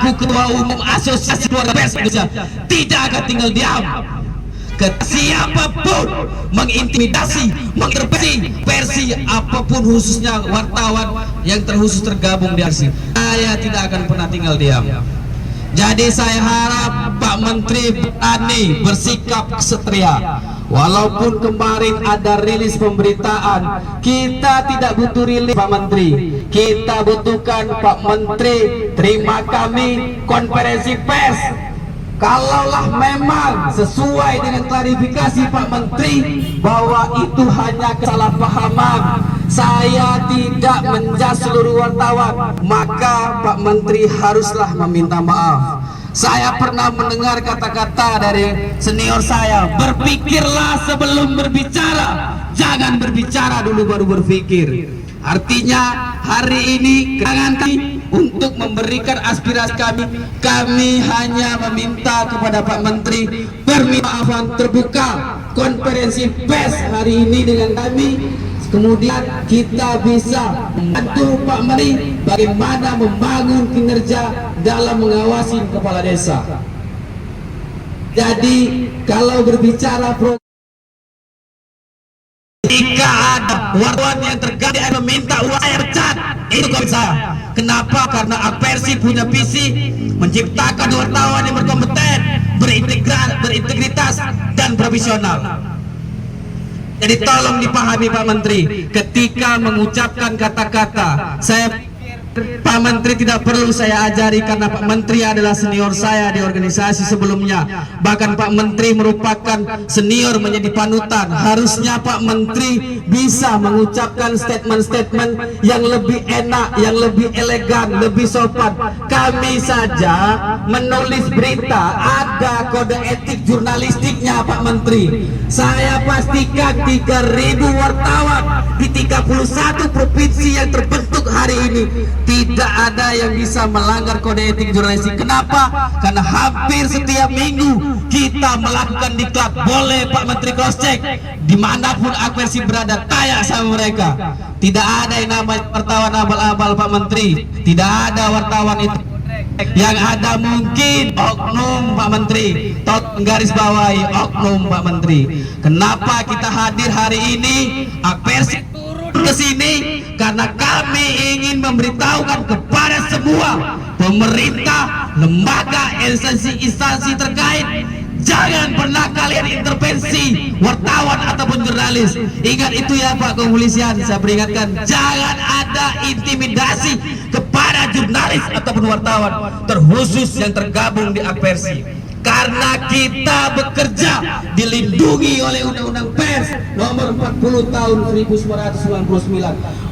selaku Ketua Umum Asosiasi Keluarga Pers Indonesia tidak akan tinggal diam. Siapapun mengintimidasi, mengintervensi versi apapun, khususnya wartawan yang tergabung di RC, saya tidak akan pernah tinggal diam. Jadi saya harap Pak Menteri berani bersikap kesatria. Walaupun kemarin ada rilis pemberitaan, kita tidak butuh rilis Pak Menteri. Kita butuhkan Pak Menteri terima kami konferensi pers. Kalaulah memang sesuai dengan klarifikasi Pak Menteri bahwa itu hanya kesalahpahaman, saya tidak menjas seluruh wartawan, maka Pak Menteri haruslah meminta maaf. Saya pernah mendengar kata-kata dari senior saya, berpikirlah sebelum berbicara, jangan berbicara dulu baru berpikir. Artinya hari ini kedatangan kami untuk memberikan aspirasi kami hanya meminta kepada Pak Menteri permintaan terbuka konferensi pers hari ini dengan kami, kemudian kita bisa membantu Pak Menteri bagaimana membangun kinerja dalam mengawasi kepala desa. Jadi kalau berbicara jika ada wartawan yang terganggu meminta uang saya pecat, itu komen saya. Kenapa? Karena Apersi punya visi menciptakan wartawan yang berkompeten, berintegritas dan profesional. Jadi tolong dipahami Pak Menteri, ketika mengucapkan kata-kata, Pak Menteri tidak perlu saya ajari karena Pak Menteri adalah senior saya di organisasi sebelumnya. Bahkan Pak Menteri merupakan senior menjadi panutan. Harusnya Pak Menteri bisa mengucapkan statement-statement yang lebih enak, yang lebih elegan, lebih sopan. Kami saja menulis berita, ada kode etik jurnalistiknya Pak Menteri. Saya pastikan 3.000 wartawan di 31 provinsi yang terbentuk hari ini tidak ada yang bisa melanggar kode etik jurnalistik. Kenapa? Karena hampir setiap minggu kita melakukan diklat. Boleh Pak Menteri cross check dimanapun Apersi berada, tanya sama mereka. Tidak ada yang namanya wartawan abal-abal Pak Menteri. Tidak ada wartawan itu. Yang ada mungkin oknum Pak Menteri. Tolong garis bawahi oknum Pak Menteri. Kenapa kita hadir hari ini? Apersi ke sini karena kami ingin memberitahukan kepada semua pemerintah, lembaga, instansi terkait, jangan pernah kalian intervensi wartawan ataupun jurnalis. Ingat itu ya Pak Kepolisian, saya peringatkan, jangan ada intimidasi kepada jurnalis ataupun wartawan, terkhusus yang tergabung di Apersi. Karena kita bekerja dilindungi oleh Undang-Undang Pers nomor 40 tahun 1999.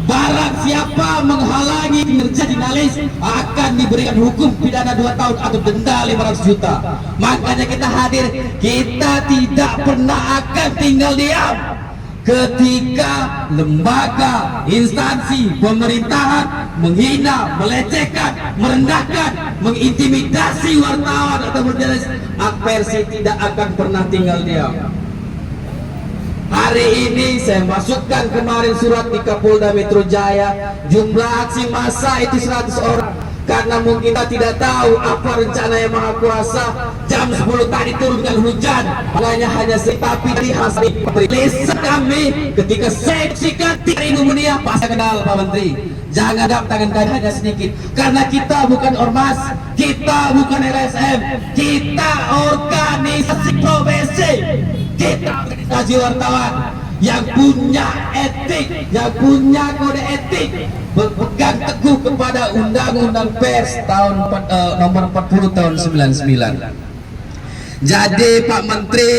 Barang siapa menghalangi kinerja jurnalis akan diberikan hukum pidana 2 tahun atau denda 500 juta. Makanya kita hadir, kita tidak pernah akan tinggal diam ketika lembaga, instansi, pemerintahan menghina, melecehkan, merendahkan, mengintimidasi wartawan atau jurnalis. Apersi tidak akan pernah tinggal diam. Hari ini saya masukkan kemarin surat di Kapolda Metro Jaya, jumlah aksi massa itu 100 orang. Karena mungkin kita tidak tahu apa rencana Yang Maha Kuasa. Jam 10 tadi turunkan hujan, makanya hanya tapi dari hasil rilis kami ketika saya sikat 3.000 mulia pas kenal Pak Menteri. Jangan tangan kalian hanya sedikit, karena kita bukan ormas, kita bukan LSM, kita organisasi profesi, kita organisasi wartawan yang punya etik, yang punya kode etik, berpegang teguh kepada Undang-Undang Pers nomor 40 tahun 99. Jadi Pak Menteri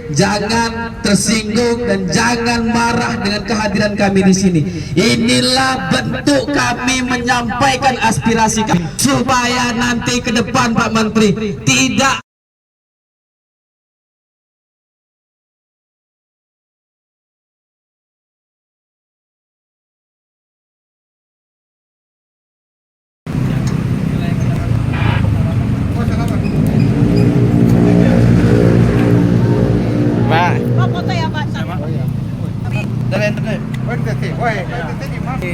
jangan tersinggung dan jangan marah dengan kehadiran kami di sini. Inilah bentuk kami menyampaikan aspirasi kami supaya nanti ke depan Pak Menteri tidak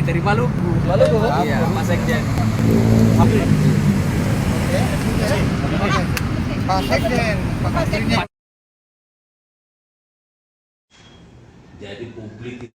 dari Maluku. Iya, Mas Sekjen. Pak Sekjen, Pak Menterinya. Jadi publik